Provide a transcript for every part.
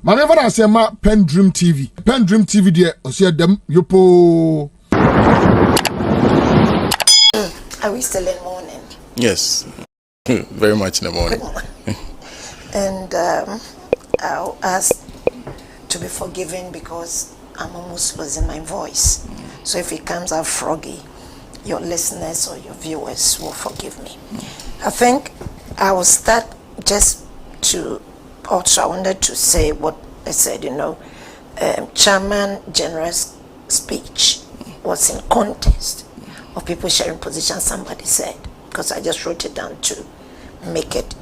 Mane fa na se ma PENDREAM TV. PENDREAM TV de osia dem yopo. Are we still in morning? Yes. Very much in the morning. And I'll ask to be forgiven because I'm almost losing my voice. So if it comes out froggy, your listeners or your viewers will forgive me. I think I will start just to also I wanted to say what I said, Chairman General's speech was in context of people sharing positions, somebody said, because I just wrote it down to make it,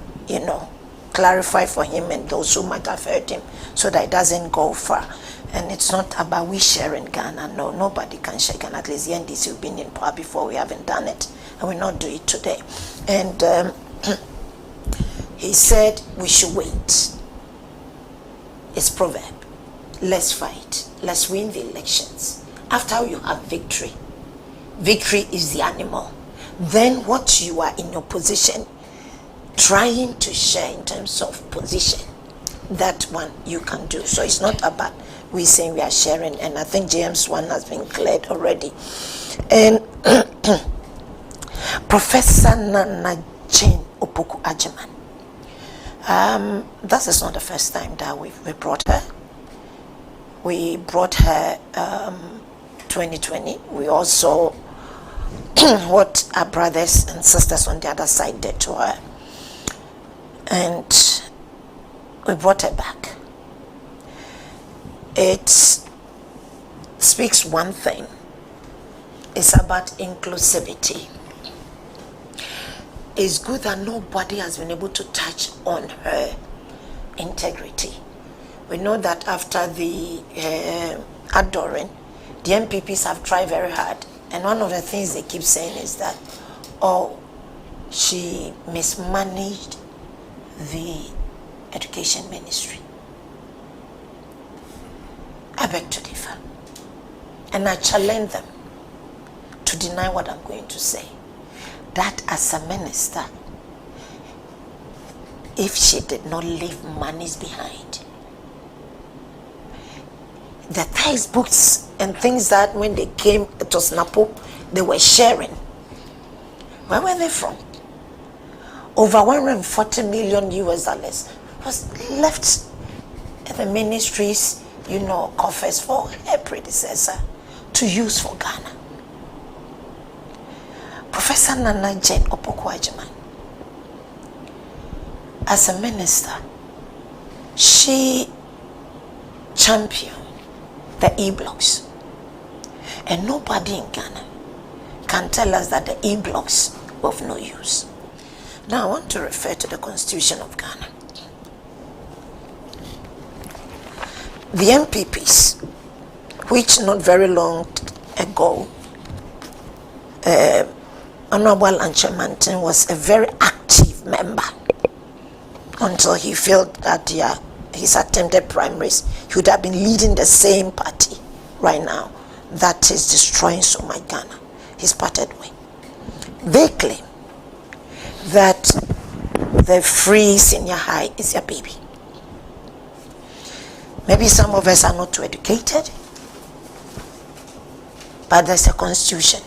clarify for him and those who might have heard him so that it doesn't go far. And it's not about we sharing Ghana. No, nobody can share Ghana. At least the NDC have been in power before. We haven't done it, and we'll not do it today. And he said we should wait. It's proverb. Let's fight. Let's win the elections. After you have victory, victory is the animal. Then what you are in your position trying to share in terms of position, that one you can do. So it's not about we saying we are sharing, and I think James one has been cleared already. And Professor Naana Opoku-Agyemang, that is not the first time that we brought her. We brought her 2020. We also what our brothers and sisters on the other side did to her, and we brought her back. It speaks one thing. It's about inclusivity. It's good that nobody has been able to touch on her integrity. We know that after the Adoring, the MPPs have tried very hard. And one of the things they keep saying is that, she mismanaged the education ministry. I beg to differ. And I challenge them to deny what I'm going to say. That as a minister, if she did not leave monies behind, the textbooks and things that when they came to Snapo, they were sharing. Where were they from? Over 140 million US dollars was left in the ministries, coffers for her predecessor to use for Ghana. Professor Naana Opoku-Agyemang, as a minister, she championed the e-blocks. And nobody in Ghana can tell us that the e-blocks were of no use. Now I want to refer to the Constitution of Ghana. The MPPs, which not very long ago, Honorable Anchamantin was a very active member until he felt that his attempted primaries, he would have been leading the same party right now that is destroying so much Ghana. He's parted way. They claim that the free senior high is their baby. Maybe some of us are not too educated, but there's a constitution.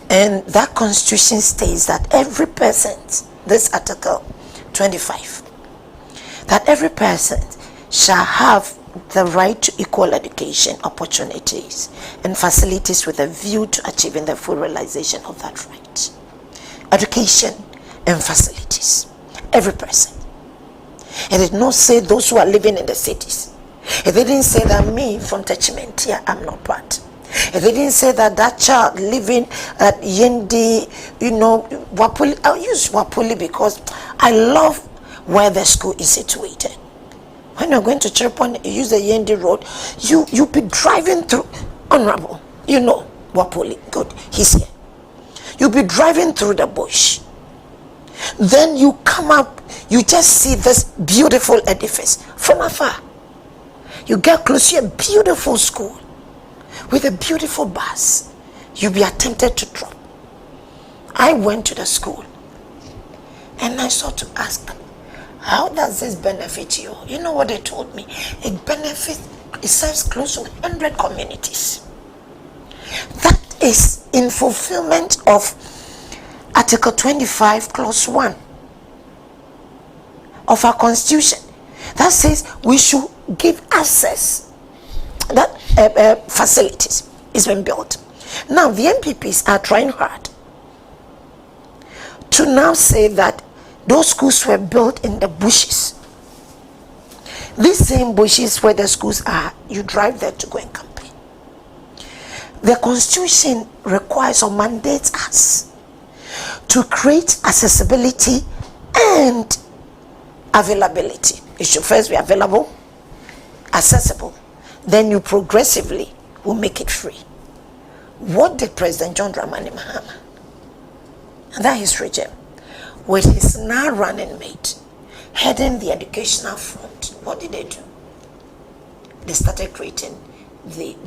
And that constitution states that every person, this article 25, that every person shall have the right to equal education, opportunities, and facilities with a view to achieving the full realization of that right. Education and facilities. Every person. It did not say those who are living in the cities. It didn't say that me from Techiment here, I'm not part. It didn't say that child living at Yendi, Wapuli. I'll use Wapuli because I love where the school is situated. When you're going to Cherpon, you use the Yendi road, you be driving through, Honorable, Wapuli, good, he's here. You'll be driving through the bush. Then you come up, you just see this beautiful edifice from afar. You get close to a beautiful school with a beautiful bus. You'll be attempted to drop. I went to the school and I sought to ask them, How does this benefit you? You know what they told me? It serves close to 100 communities. That is in fulfillment of Article 25, Clause 1 of our Constitution. That says we should give access. That facilities is being built. Now the MPPs are trying hard to now say that those schools were built in the bushes. These same bushes where the schools are, you drive there to go and campaign. The Constitution requires or mandates us to create accessibility and availability. It should first be available, accessible, then you progressively will make it free. What did President John Dramani Mahama and that his regime, with his now running mate, heading the educational front, what did they do? They started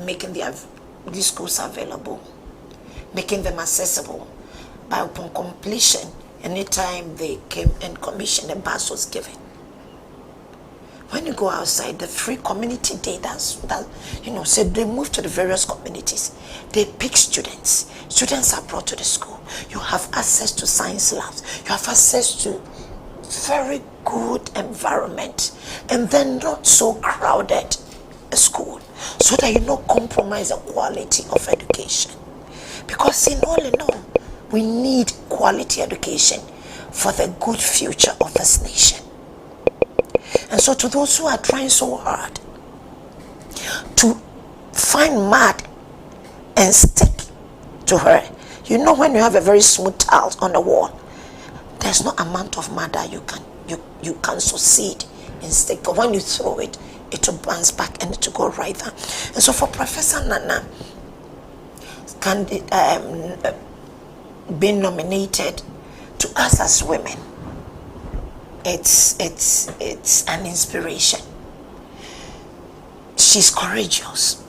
making these schools available, making them accessible. By upon completion, anytime they came and commissioned, a bus was given. When you go outside, the free community day, so they move to the various communities. They pick students. Students are brought to the school. You have access to science labs. You have access to very good environment, and then not so crowded a school, so that you don't compromise the quality of education. Because in all, we need quality education for the good future of this nation. And so to those who are trying so hard to find mud and stick to her, when you have a very smooth tile on the wall, there's no amount of mud that you can succeed in stick. But when you throw it, it will bounce back and it will go right there. And so for Professor Naana being nominated, to us as women, it's an inspiration. She's courageous.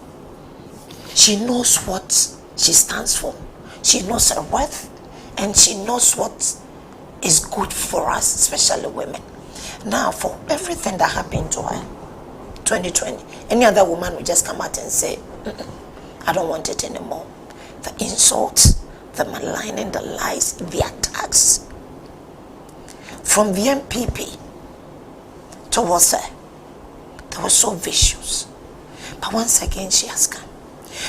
She knows what she stands for. She knows her worth, and she knows what is good for us, especially women. Now, for everything that happened to her, 2020, any other woman would just come out and say, I don't want it anymore. The insults, the maligning, the lies, the attacks from the MPP towards her, they were so vicious. But once again, she has come.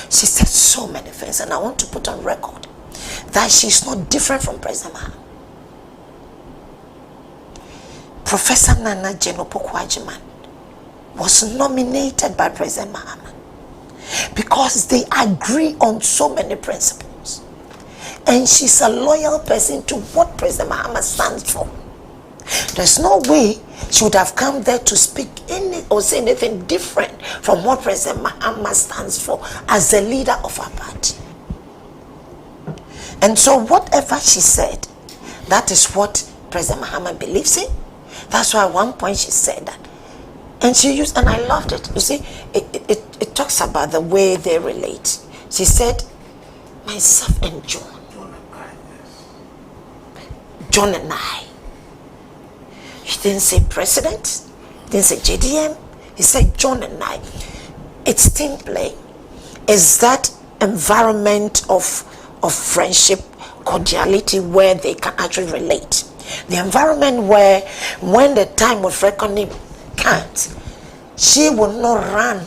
She said so many things, and I want to put on record that she's not different from President Mahama. Professor Naana Jane Opoku-Agyemang was nominated by President Mahama because they agree on so many principles, and she's a loyal person to what President Mahama stands for. There's no way she would have come there to speak or say anything different from what President Mahama stands for as the leader of our party. And so whatever she said, that is what President Mahama believes in. That's why at one point she said that. And she used, and I loved it. You see, it talks about the way they relate. She said, myself and John and I. He didn't say president, he didn't say JDM, he said John and I. It's team play. It's that environment of friendship, cordiality, where they can actually relate. The environment where when the time of reckoning comes, she will not run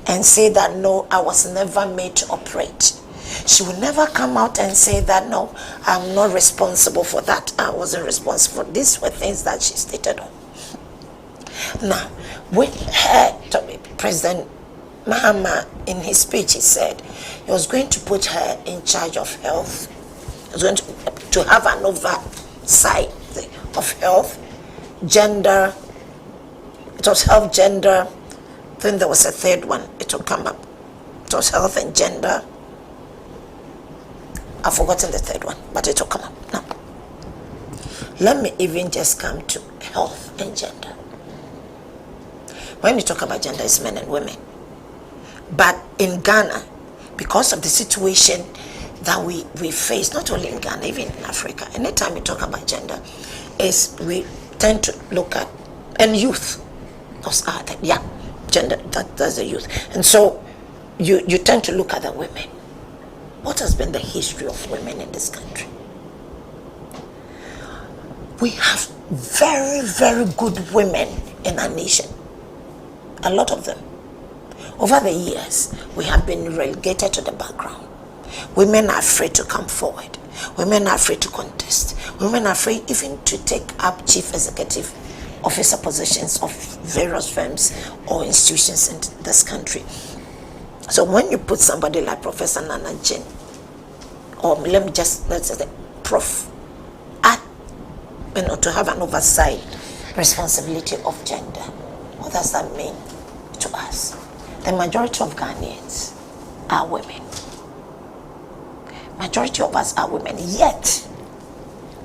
and say that, no, I was never made to operate. She will never come out and say that, no, I'm not responsible for that. I wasn't responsible. These were things that she stated on. Now, with her, President Mahama, in his speech, he said he was going to put her in charge of health. He was going to have an oversight of health, gender. It was health, gender. Then there was a third one. It will come up. It was health and gender. I've forgotten the third one, but it will come up. Now, let me even just come to health and gender. When we talk about gender, it's men and women. But in Ghana, because of the situation that we face, not only in Ghana, even in Africa, anytime we talk about gender, is we tend to look at, and youth, those are the, yeah, gender, that's the youth. And so you tend to look at the women. What has been the history of women in this country? We have very, very good women in our nation. A lot of them. Over the years, we have been relegated to the background. Women are afraid to come forward. Women are afraid to contest. Women are afraid even to take up chief executive officer positions of various firms or institutions in this country. So when you put somebody like Professor Naana, or let's say Prof, at, to have an oversight responsibility of gender, what does that mean to us? The majority of Ghanaians are women. Majority of us are women, yet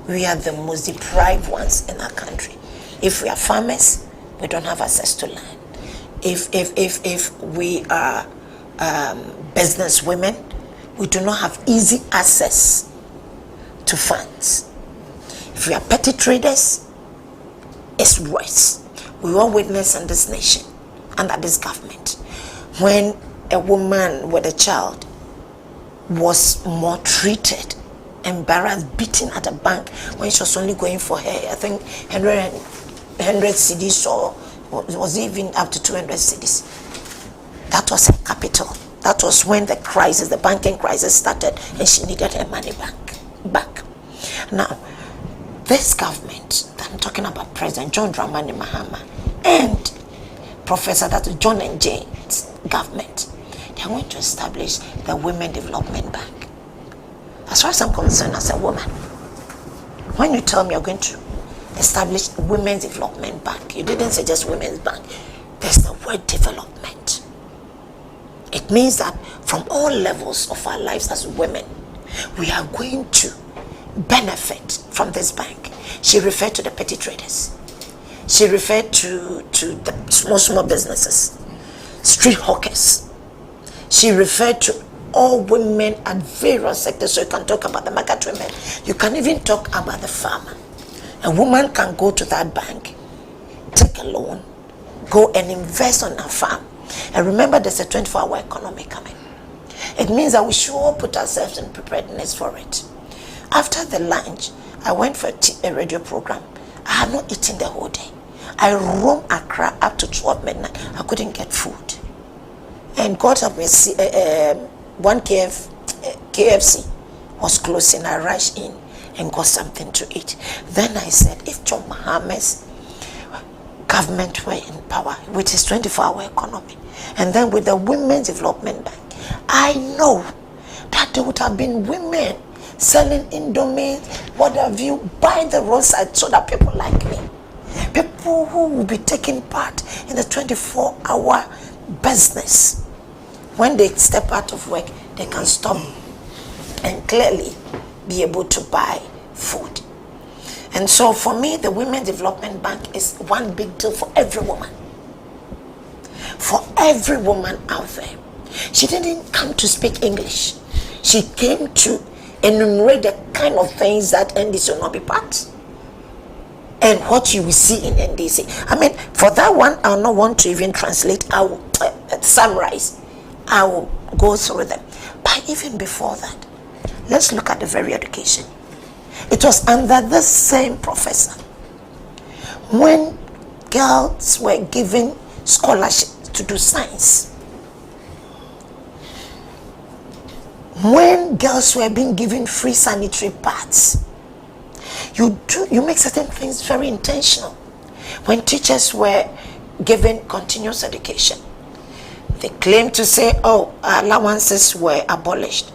we are the most deprived ones in our country. If we are farmers, we don't have access to land. If we are business women, we do not have easy access to funds. If we are petty traders, it's worse. We all witness in this nation, under this government, when a woman with a child was maltreated, embarrassed, beaten at a bank when she was only going for her, I think 100 cedis, or was even up to 200 cedis. That was her capital. That was when the crisis, the banking crisis started, and she needed her money back. Now, this government, I'm talking about President John Dramani Mahama and Professor John and Jane's government, they are going to establish the Women Development Bank. As far as I'm concerned, as a woman, when you tell me you're going to establish Women's Development Bank, you didn't say just Women's Bank. There's the word development. It means that from all levels of our lives as women, we are going to benefit from this bank. She referred to the petty traders. She referred to the small businesses, street hawkers. She referred to all women at various sectors. So you can talk about the market women. You can even talk about the farmer. A woman can go to that bank, take a loan, go and invest on her farm. And remember, there's a 24-hour economy coming. It means that we should all put ourselves in preparedness for it. After the lunch, I went for a radio program. I had not eaten the whole day. I roamed Accra up to 12 midnight. I couldn't get food. And God help me, one KFC was closing. I rushed in and got something to eat. Then I said, if John Mahama's government were in power with his 24-hour economy, and then with the Women's Development Bank, I know that there would have been women selling Indomie, what have you, by the roadside, so that people like me, people who will be taking part in the 24-hour business, when they step out of work, they can stop and clearly be able to buy food. And so for me, the Women's Development Bank is one big deal for every woman. For every woman out there. She didn't come to speak English. She came to enumerate the kind of things that NDC will not be part. And what you will see in NDC. I mean, for that one, I'll not want to even translate. I will summarize. I will go through them. But even before that, let's look at the very education. It was under this same professor when girls were given scholarships to do science, when girls were being given free sanitary pads. You make certain things very intentional. When teachers were given continuous education, they claimed to say, oh, allowances were abolished.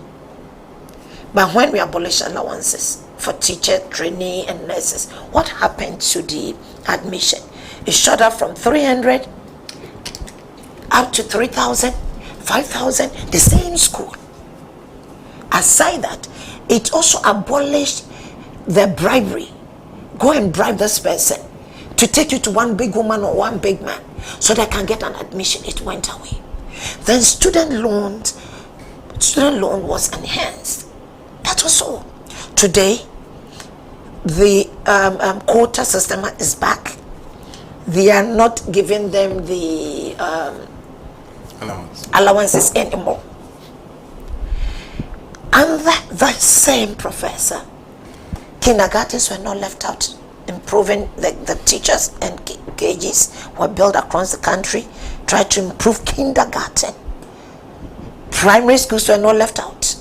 But when we abolished allowances for teacher, trainee, and nurses, what happened to the admission? It shot up from 300 up to 3,000, 5,000, the same school. Aside that, it also abolished the bribery. Go and bribe this person to take you to one big woman or one big man so they can get an admission. It went away. Then student loan was enhanced. That was all. Today, the quota system is back. They are not giving them the allowances anymore. And that same professor, kindergartens were not left out. Improving the teachers and KGs were built across the country. Tried to improve kindergarten. Primary schools were not left out.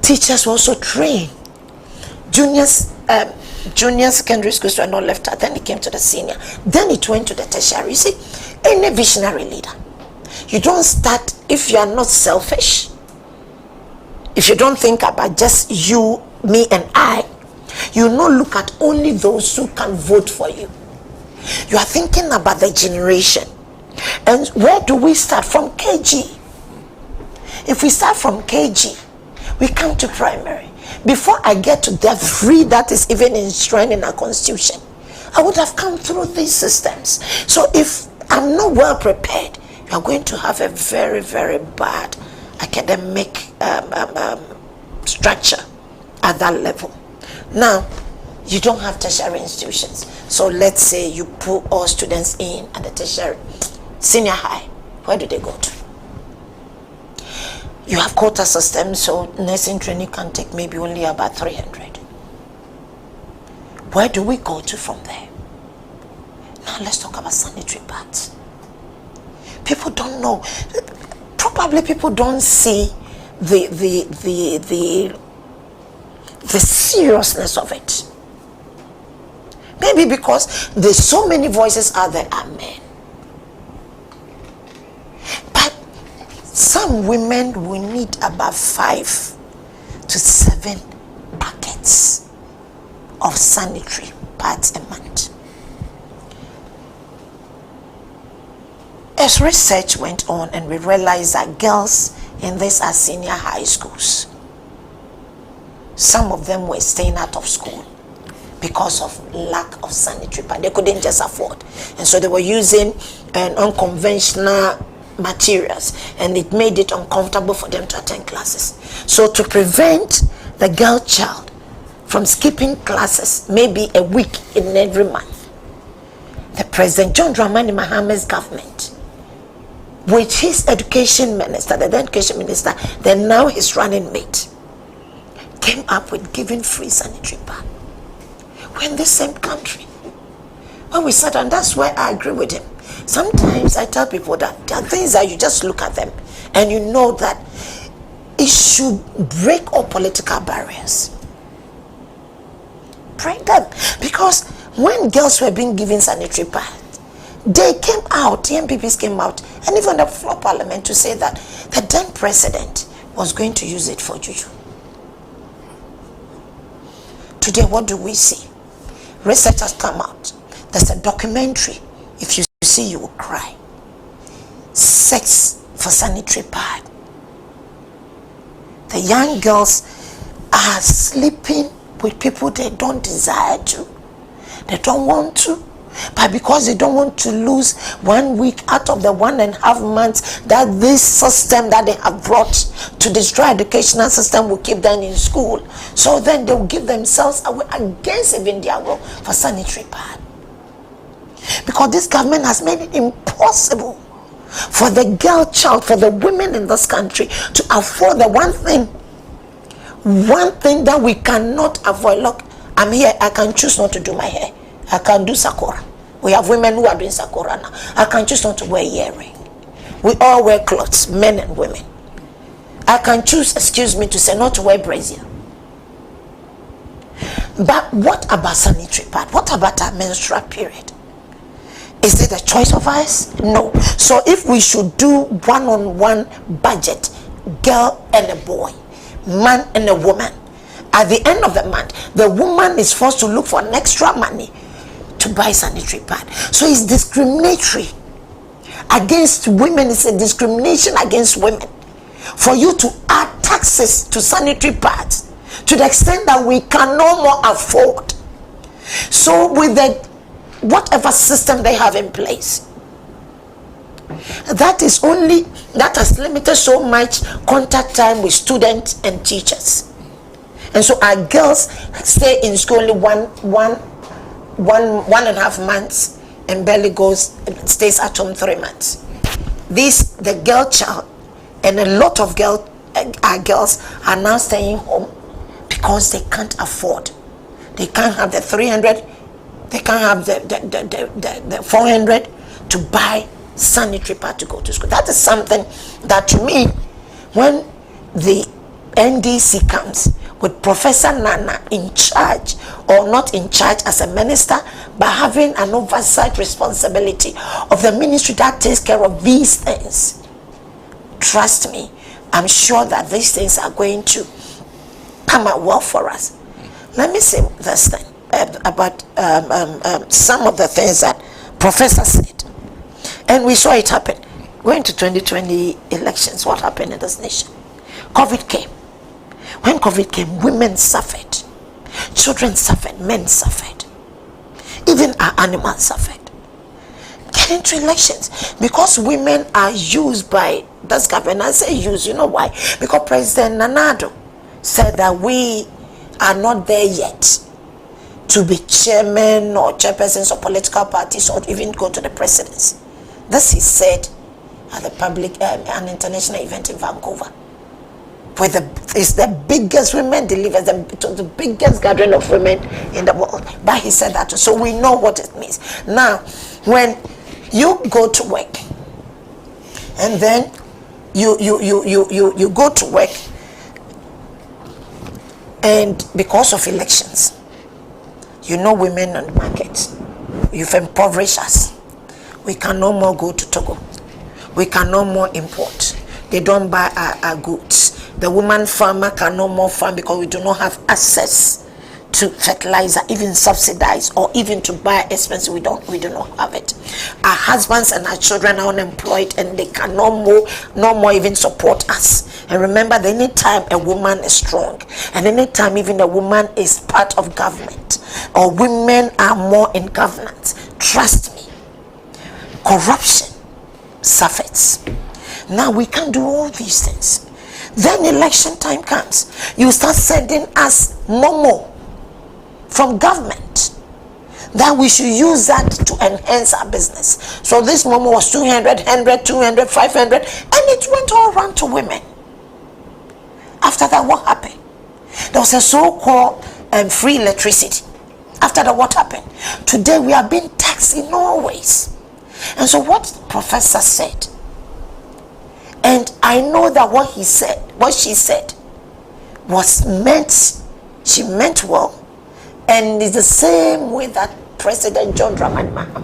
Teachers were also trained. Junior secondary schools were not left out. Then it came to the senior. Then it went to the tertiary. You see, any visionary leader, you don't start if you are not selfish. If you don't think about just you, me, and I, you not look at only those who can vote for you. You are thinking about the generation. And where do we start? From KG. If we start from KG, we come to primary. Before I get to that free that is even enshrined in our constitution, I would have come through these systems. So if I'm not well prepared, you are going to have a very, very bad academic structure at that level. Now, you don't have tertiary institutions. So let's say you put all students in at the tertiary, senior high. Where do they go to? You have quota system, so nursing training can take maybe only about 300. Where do we go to from there? Now let's talk about sanitary pads. People don't know. Probably people don't see the seriousness of it. Maybe because there's so many voices out there are men. But some women will need about 5 to 7 packets of sanitary pads a month. As research went on and we realized that girls in these are senior high schools, some of them were staying out of school because of lack of sanitary pad. They couldn't just afford, and so they were using unconventional materials, and it made it uncomfortable for them to attend classes. So to prevent the girl child from skipping classes maybe a week in every month, the President John Dramani Mahama's government, with his education minister, the then education minister, then now his running mate, came up with giving free sanitary pad. We're in the same country. When we sat down, that's why I agree with him. Sometimes I tell people that there are things that you just look at them and you know that it should break all political barriers. Break them. Because when girls were being given sanitary pads, they came out, the MPPs came out, and even the floor parliament to say that the then president was going to use it for juju. Today, what do we see? Research has come out. There's a documentary. If you see, you will cry. Sex for sanitary pad. The young girls are sleeping with people they don't desire to. They don't want to. But because they don't want to lose 1 week out of the 1.5 months that this system that they have brought to destroy educational system will keep them in school, so then they will give themselves away against even their will for sanitary pad. Because this government has made it impossible for the girl child, for the women in this country to afford the one thing that we cannot avoid. Look, I'm here, I can choose not to do my hair. I can do sakura. We have women who are doing sakura now. I can choose not to wear earring. We all wear clothes, men and women. I can choose, excuse me, to say not to wear brazier. But what about sanitary pad? What about our menstrual period? Is it a choice of ours? No. So if we should do one-on-one budget, girl and a boy, man and a woman, at the end of the month, the woman is forced to look for an extra money to buy sanitary pad. So it's discriminatory against women. It's a discrimination against women for you to add taxes to sanitary pads to the extent that we can no more afford. So with the whatever system they have in place, that has limited so much contact time with students and teachers. And so our girls stay in school only one and a half months, and barely stays at home 3 months. The girl child, and a lot of our girls are now staying home because they can't afford. They can't have the 300, they can't have the 400 to buy sanitary pad to go to school. That is something that, to me, when the NDC comes with Professor Naana in charge, or not in charge as a minister, but having an oversight responsibility of the ministry that takes care of these things, trust me, I'm sure that these things are going to come out well for us. Let me say this thing about some of the things that Professor said, and we saw it happen. Going to 2020 elections, what happened in this nation? COVID came. When COVID came, women suffered, children suffered, men suffered, even our animals suffered. Get into elections because women are used by this government. I say used, you know why? Because President Naana said that we are not there yet to be chairman or chairpersons of political parties or even go to the presidency. This he said at the public an international event in Vancouver. It's the biggest women delivers, the biggest gathering of women in the world. But he said that too, so we know what it means. Now, when you go to work, and then you go to work, and because of elections, you know, women on the market, you've impoverished us. We can no more go to Togo. We can no more import. They don't buy our goods. The woman farmer can no more farm because we do not have access to fertilizer, even subsidized, or even to buy expensive. We do not have it. Our husbands and our children are unemployed, and they can no more even support us. And remember, that anytime a woman is strong, and anytime even a woman is part of government, or women are more in governance, trust me, corruption suffers. Now we can do all these things. Then election time comes, you start sending us momo from government that we should use that to enhance our business. So this momo was 200, 100, 200, 500, and it went all around to women. After that, what happened? There was a so-called free electricity. After that, what happened? Today we are being taxed in all ways. And so what the professor said, and I know that what she said was meant, she meant well, and it's the same way that President John Dramani Mahama,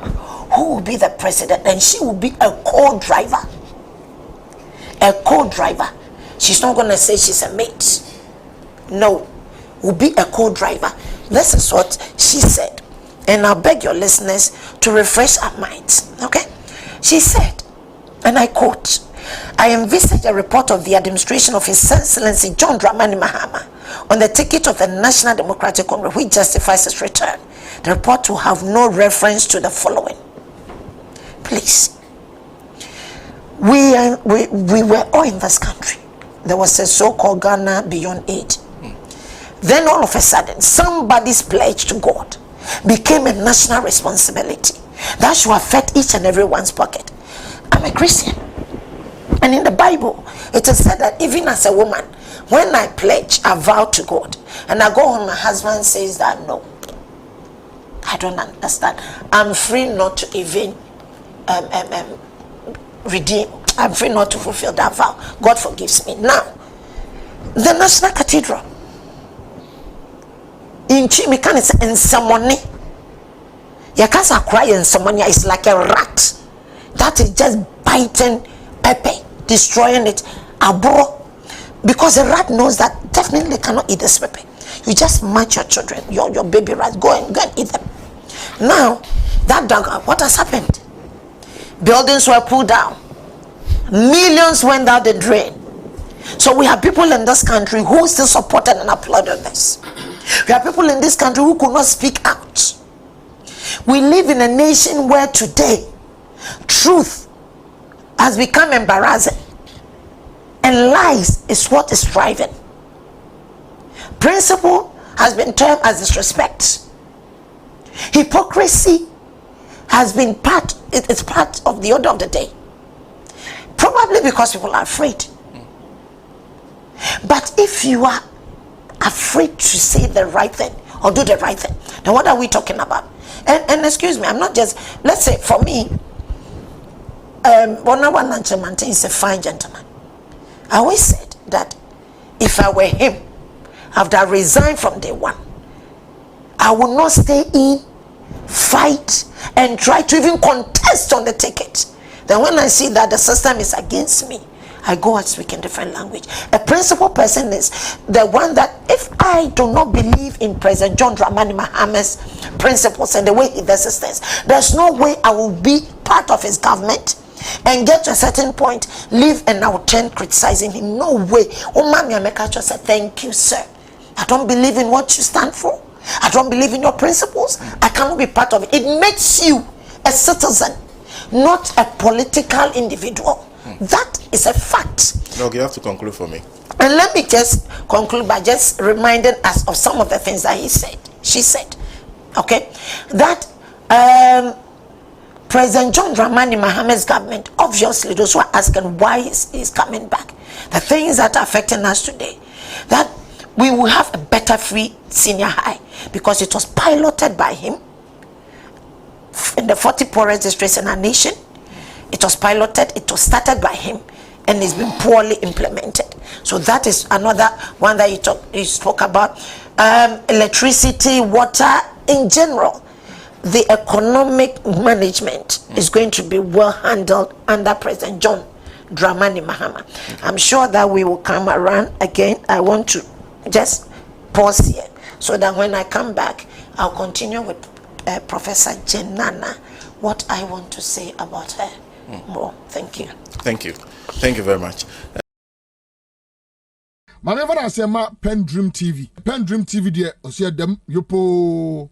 who will be the president, and she will be a co-driver. A co-driver. She's not going to say she's a mate. No, will be a co-driver. This is what she said. And I beg your listeners to refresh our minds. Okay? She said, and I quote, "I envisage a report of the administration of His Excellency John Dramani Mahama on the ticket of the National Democratic Congress which justifies his return. The report will have no reference to the following." Please. We were all in this country. There was a so-called Ghana Beyond Aid. Then all of a sudden, somebody's pledge to God became a national responsibility that should affect each and everyone's pocket. I'm a Christian, and in the Bible it is said that even as a woman, when I pledge, I vow to God, and I go home, my husband says that no, I don't understand, I'm free not to even redeem, I'm free not to fulfill that vow. God forgives me. Now, the National Cathedral in Chimikan in Samoni, Yakasa cry in Samonia is like a rat that is just biting pepper, destroying it. Abro, because the rat knows that definitely cannot eat this pepper. You just match your children, your baby rats, go and eat them. Now, that dog, what has happened? Buildings were pulled down. Millions went down the drain. So we have people in this country who still supported and applauded this. We have people in this country who could not speak out. We live in a nation where today truth has become embarrassing, and lies is what is thriving. Principle has been termed as disrespect. Hypocrisy has been it's part of the order of the day. Probably because people are afraid. But if you are afraid to say the right thing or do the right thing, then what are we talking about? And excuse me, I'm not just, let's say for me, Bonawananchamantin is a fine gentleman. I always said that if I were him, after I resigned from day one, I would not stay in, fight, and try to even contest on the ticket. Then when I see that the system is against me, I go and speak in different language. A principal person is the one that, if I do not believe in President John Dramani Mahama's principles and the way he does things, there's no way I will be part of his government and get to a certain point, leave, and I will turn criticizing him. No way. Oh, Mami Ameka just said, thank you, sir. I don't believe in what you stand for. I don't believe in your principles. I cannot be part of it. It makes you a citizen, not a political individual. That is a fact. Look, you have to conclude for me. And let me just conclude by just reminding us of some of the things that she said. Okay? That President John Dramani Mahama's government, obviously those who are asking why he's coming back, the things that are affecting us today, that we will have a better free senior high because it was piloted by him in the 40 poorest districts in our nation. It was piloted, it was started by him, and it's been poorly implemented. So that is another one that you spoke about. Electricity, water, in general, the economic management is going to be well handled under President John Dramani Mahama. I'm sure that we will come around again. I want to just pause here so that when I come back, I'll continue with Professor Naana, what I want to say about her more. Thank you. Thank you. Thank you very much. Manever I say ma PENDREAM TV. PENDREAM TV there, osia dem yopo.